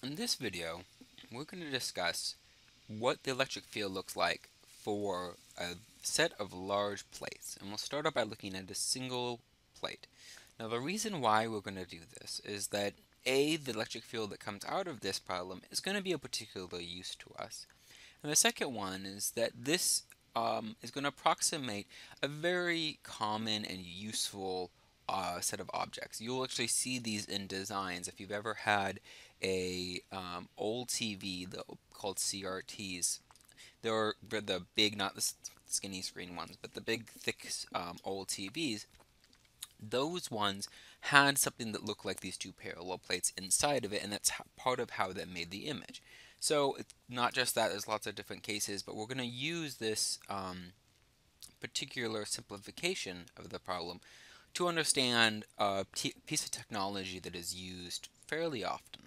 In this video, we're going to discuss what the electric field looks like for a set of large plates. And we'll start out by looking at a single plate. Now, the reason why we're going to do this is that the electric field that comes out of this problem is going to be of particular use to us. And the second one is that this is going to approximate a very common and useful set of objects. You'll actually see these in designs if you've ever had a old TV called CRTs. They're the big, not the skinny screen ones, but the big, thick old TVs. Those ones had something that looked like these two parallel plates inside of it, and that's part of how that made the image. So it's not just that, there's lots of different cases, but we're going to use this particular simplification of the problem to understand a piece of technology that is used fairly often.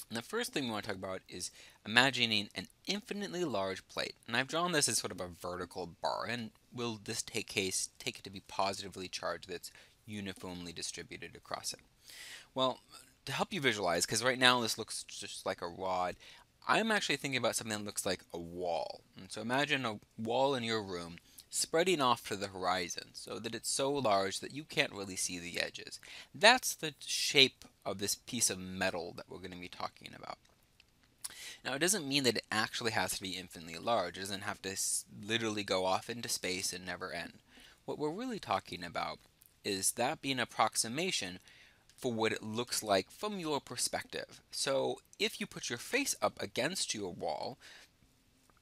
And the first thing we want to talk about is imagining an infinitely large plate. And I've drawn this as sort of a vertical bar, and will this take it to be positively charged that's uniformly distributed across it. Well, to help you visualize, because right now this looks just like a rod, I'm actually thinking about something that looks like a wall. And so imagine a wall in your room spreading off to the horizon so that it's so large that you can't really see the edges. That's the shape of this piece of metal that we're going to be talking about. Now, it doesn't mean that it actually has to be infinitely large. It doesn't have to literally go off into space and never end. What we're really talking about is that being an approximation for what it looks like from your perspective. So if you put your face up against your wall,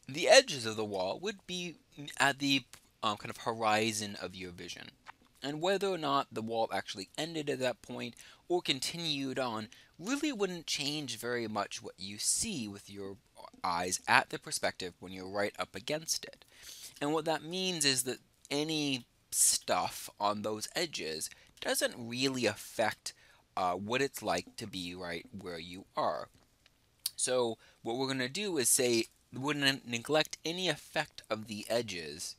the edges of the wall would be at the kind of horizon of your vision. And whether or not the wall actually ended at that point or continued on really wouldn't change very much what you see with your eyes at the perspective when you're right up against it. And what that means is that any stuff on those edges doesn't really affect what it's like to be right where you are. So what we're going to do is say we're going to neglect any effect of the edges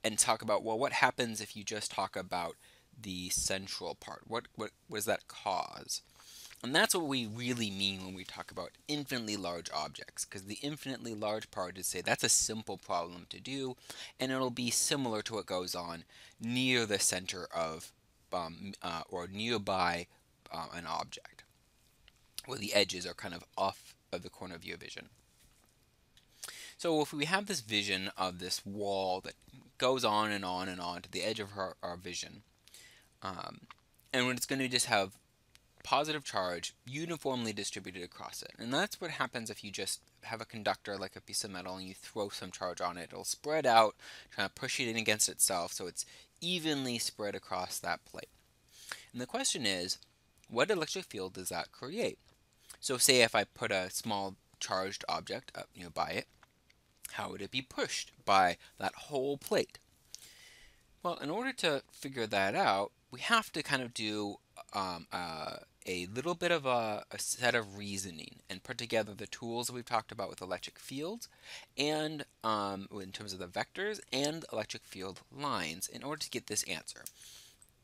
and talk about, well, what happens if you just talk about the central part? What does that cause? And that's what we really mean when we talk about infinitely large objects, because the infinitely large part is say that's a simple problem to do, and it'll be similar to what goes on near the center of or nearby an object, where the edges are kind of off of the corner of your vision. So if we have this vision of this wall that goes on and on and on to the edge of our vision, and when it's going to just have positive charge uniformly distributed across it. And that's what happens if you just have a conductor like a piece of metal and you throw some charge on it. It'll spread out, trying to push it in against itself so it's evenly spread across that plate. And the question is, what electric field does that create? So say if I put a small charged object up nearby it, how would it be pushed by that whole plate? Well, in order to figure that out, we have to kind of do a little bit of a set of reasoning and put together the tools that we've talked about with electric fields and in terms of the vectors and electric field lines in order to get this answer.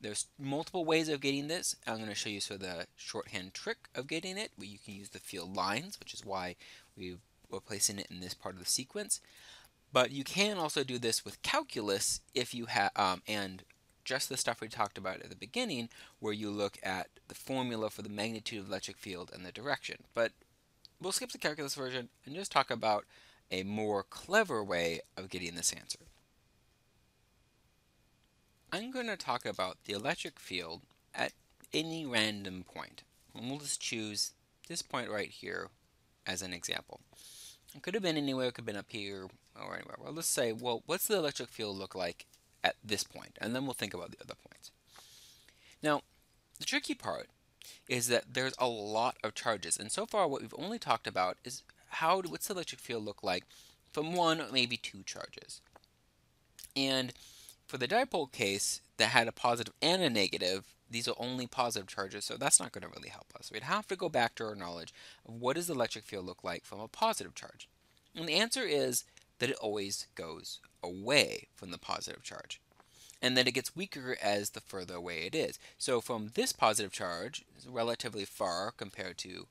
There's multiple ways of getting this. I'm going to show you sort of the shorthand trick of getting it, where you can use the field lines, which is why we're placing it in this part of the sequence. But you can also do this with calculus if you have, and just the stuff we talked about at the beginning, where you look at the formula for the magnitude of the electric field and the direction. But we'll skip the calculus version and just talk about a more clever way of getting this answer. I'm going to talk about the electric field at any random point. And we'll just choose this point right here as an example. It could have been anywhere, it could have been up here or anywhere. Well, let's say, well, what's the electric field look like at this point? And then we'll think about the other points. Now, the tricky part is that there's a lot of charges. And so far, what we've only talked about is what's the electric field look like from one or maybe two charges. And for the dipole case that had a positive and a negative, these are only positive charges, so that's not going to really help us. We'd have to go back to our knowledge of what does the electric field look like from a positive charge. And the answer is that it always goes away from the positive charge, and that it gets weaker as the further away it is. So from this positive charge, is relatively far compared to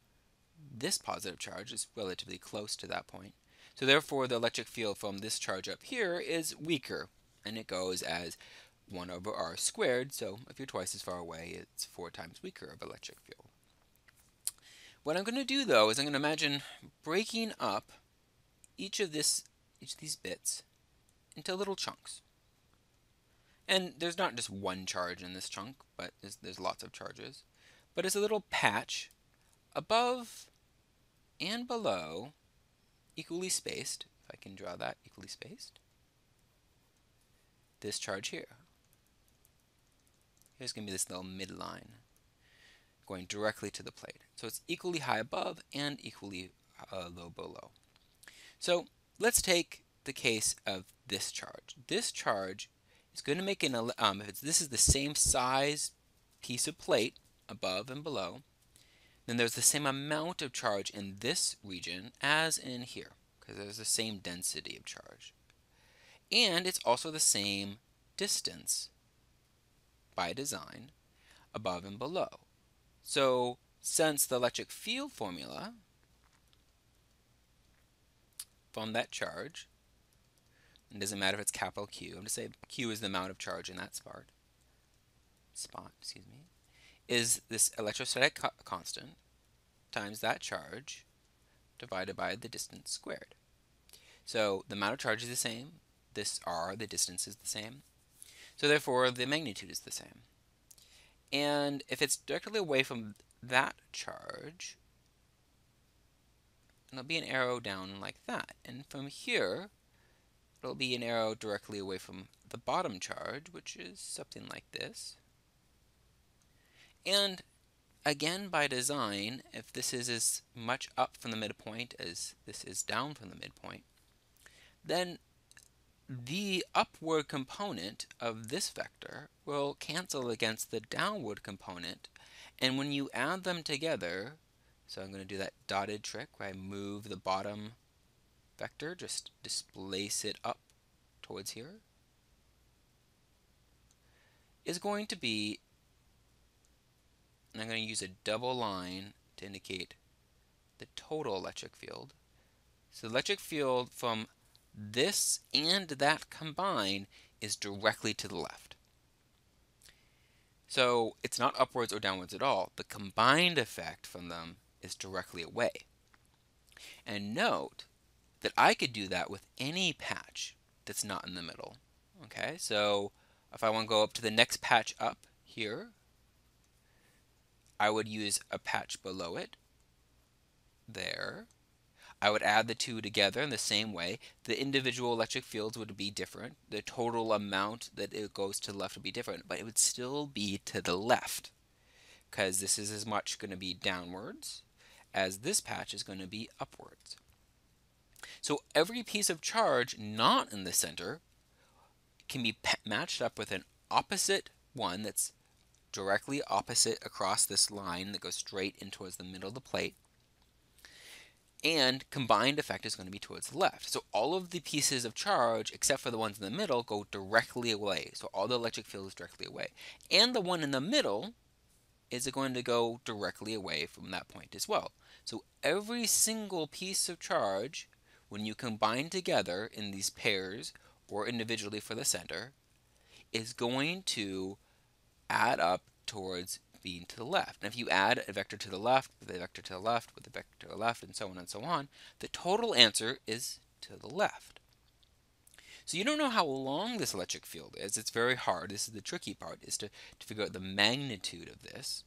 this positive charge is relatively close to that point. So therefore, the electric field from this charge up here is weaker, and it goes as 1 over r squared. So if you're twice as far away, it's 4 times weaker of electric field. What I'm going to do, though, is I'm going to imagine breaking up each of these bits into little chunks. And there's not just one charge in this chunk, but there's lots of charges. But it's a little patch above and below, equally spaced, if I can draw that equally spaced, this charge here. Here's going to be this little midline going directly to the plate. So it's equally high above and equally low below. So let's take the case of this charge. This charge is going to make this is the same size piece of plate above and below, then there's the same amount of charge in this region as in here, because there's the same density of charge. And it's also the same distance by design above and below. So since the electric field formula from that charge, it doesn't matter if it's capital Q, I'm going to say Q is the amount of charge in that spot, is this electrostatic constant times that charge divided by the distance squared. So the amount of charge is the same, this r, the distance is the same, so therefore the magnitude is the same. And if it's directly away from that charge, it'll be an arrow down like that. And from here, it'll be an arrow directly away from the bottom charge, which is something like this. And again, by design, if this is as much up from the midpoint as this is down from the midpoint, then the upward component of this vector will cancel against the downward component, and when you add them together, so I'm going to do that dotted trick where I move the bottom vector, just displace it up towards here, is going to be, and I'm going to use a double line to indicate the total electric field. So the electric field from this and that combined is directly to the left. So it's not upwards or downwards at all. The combined effect from them is directly away. And note that I could do that with any patch that's not in the middle. Okay, so if I want to go up to the next patch up here, I would use a patch below it, there. I would add the two together in the same way. The individual electric fields would be different. The total amount that it goes to the left would be different, but it would still be to the left, because this is as much going to be downwards as this patch is going to be upwards. So every piece of charge not in the center can be matched up with an opposite one that's directly opposite across this line that goes straight in towards the middle of the plate. And combined effect is going to be towards the left. So all of the pieces of charge, except for the ones in the middle, go directly away. So all the electric field is directly away. And the one in the middle is going to go directly away from that point as well. So every single piece of charge, when you combine together in these pairs or individually for the center, is going to add up towards being to the left. And if you add a vector to the left with a vector to the left with a vector to the left and so on, the total answer is to the left. So you don't know how long this electric field is. It's very hard. This is the tricky part, is to figure out the magnitude of this.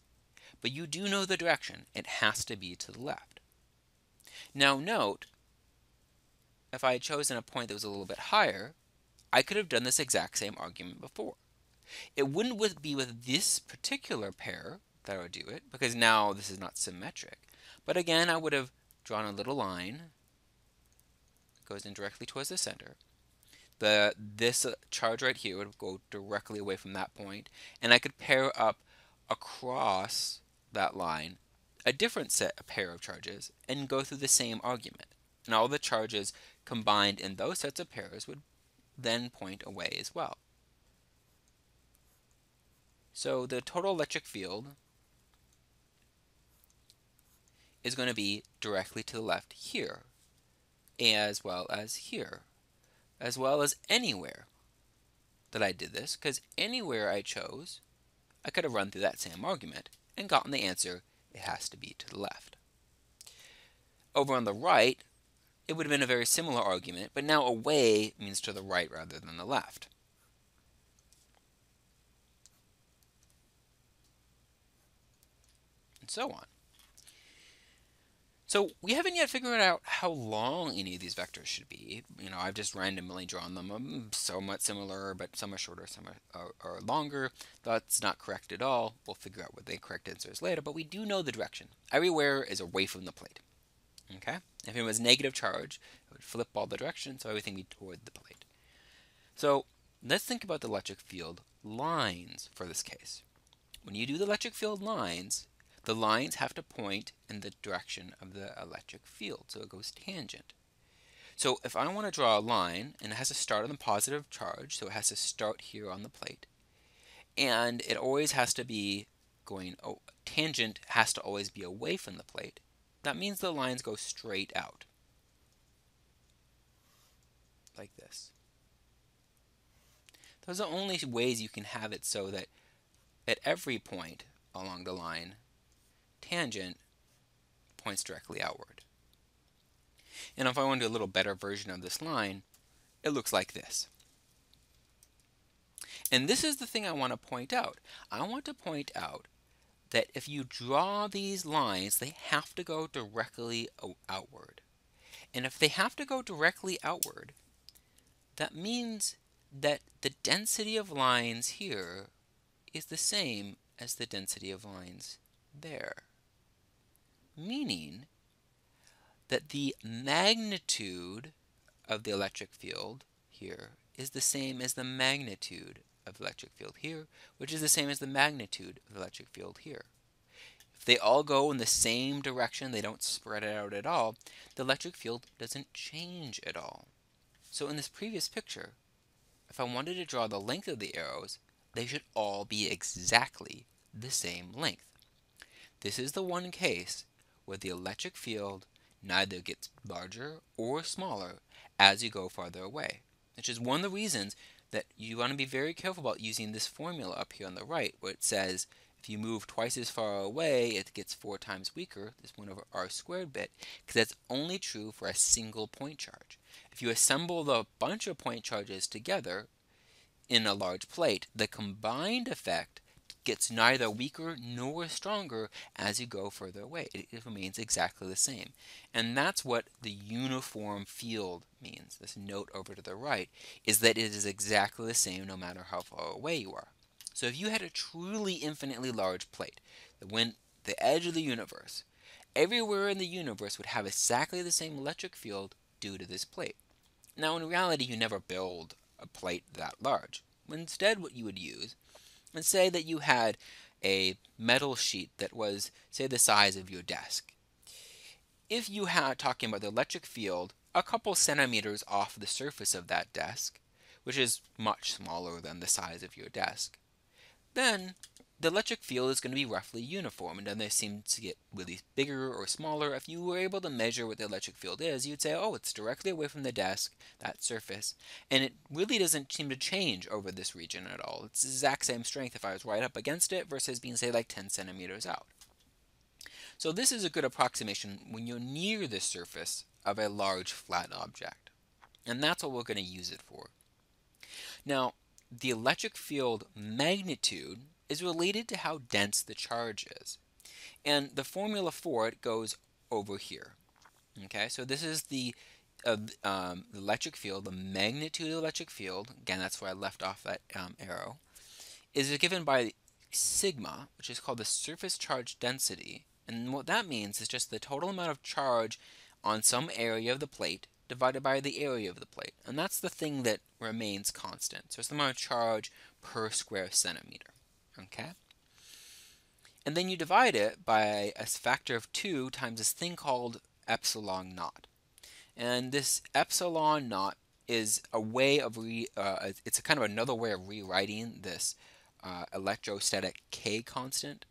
But you do know the direction. It has to be to the left. Now note, if I had chosen a point that was a little bit higher, I could have done this exact same argument before. It wouldn't be with this particular pair that I would do it, because now this is not symmetric. But again, I would have drawn a little line that goes in directly towards the center. This charge right here would go directly away from that point, and I could pair up across that line a different pair of charges and go through the same argument. And all the charges combined in those sets of pairs would then point away as well. So the total electric field is going to be directly to the left here, as well as here, as well as anywhere that I did this, because anywhere I chose, I could have run through that same argument and gotten the answer, it has to be to the left. Over on the right, it would have been a very similar argument, but now away means to the right rather than the left. And so on. So we haven't yet figured out how long any of these vectors should be. I've just randomly drawn them, somewhat similar, but some are shorter, some are longer. That's not correct at all. We'll figure out what the correct answer is later, but we do know the direction. Everywhere is away from the plate. Okay? If it was negative charge, it would flip all the directions, so everything would be toward the plate. So let's think about the electric field lines for this case. When you do the electric field lines, the lines have to point in the direction of the electric field, so it goes tangent. So if I want to draw a line, and it has to start on the positive charge, so it has to start here on the plate, and it always has to be going, tangent has to always be away from the plate, that means the lines go straight out, like this. Those are the only ways you can have it so that at every point along the line, tangent points directly outward. And if I want to do a little better version of this line, it looks like this. And this is the thing I want to point out. I want to point out that if you draw these lines, they have to go directly outward. And if they have to go directly outward, that means that the density of lines here is the same as the density of lines there. Meaning that the magnitude of the electric field here is the same as the magnitude of the electric field here, which is the same as the magnitude of the electric field here. If they all go in the same direction, they don't spread it out at all, the electric field doesn't change at all. So in this previous picture, if I wanted to draw the length of the arrows, they should all be exactly the same length. This is the one case where the electric field neither gets larger or smaller as you go farther away, which is one of the reasons that you want to be very careful about using this formula up here on the right, where it says if you move twice as far away, it gets 4 times weaker, this 1 over r squared bit, because that's only true for a single point charge. If you assemble the bunch of point charges together in a large plate, the combined effect gets neither weaker nor stronger as you go further away. It remains exactly the same. And that's what the uniform field means. This note over to the right is that it is exactly the same no matter how far away you are. So if you had a truly infinitely large plate that went the edge of the universe, everywhere in the universe would have exactly the same electric field due to this plate. Now in reality, you never build a plate that large. Instead, what you would use, and say that you had a metal sheet that was, say, the size of your desk. If you had, talking about the electric field, a couple centimeters off the surface of that desk, which is much smaller than the size of your desk, then the electric field is going to be roughly uniform. It doesn't seem to get really bigger or smaller. If you were able to measure what the electric field is, you'd say, oh, it's directly away from the desk, that surface, and it really doesn't seem to change over this region at all. It's the exact same strength if I was right up against it versus being, say, like 10 centimeters out. So this is a good approximation when you're near the surface of a large flat object. And that's what we're going to use it for. Now, the electric field magnitude is related to how dense the charge is. And the formula for it goes over here. Okay, so this is the electric field, the magnitude of the electric field, again, that's where I left off that arrow, is given by sigma, which is called the surface charge density. And what that means is just the total amount of charge on some area of the plate divided by the area of the plate. And that's the thing that remains constant. So it's the amount of charge per square centimeter. Okay? And then you divide it by a factor of 2 times this thing called epsilon naught. And this epsilon naught is a way of, it's a kind of another way of rewriting this electrostatic K constant.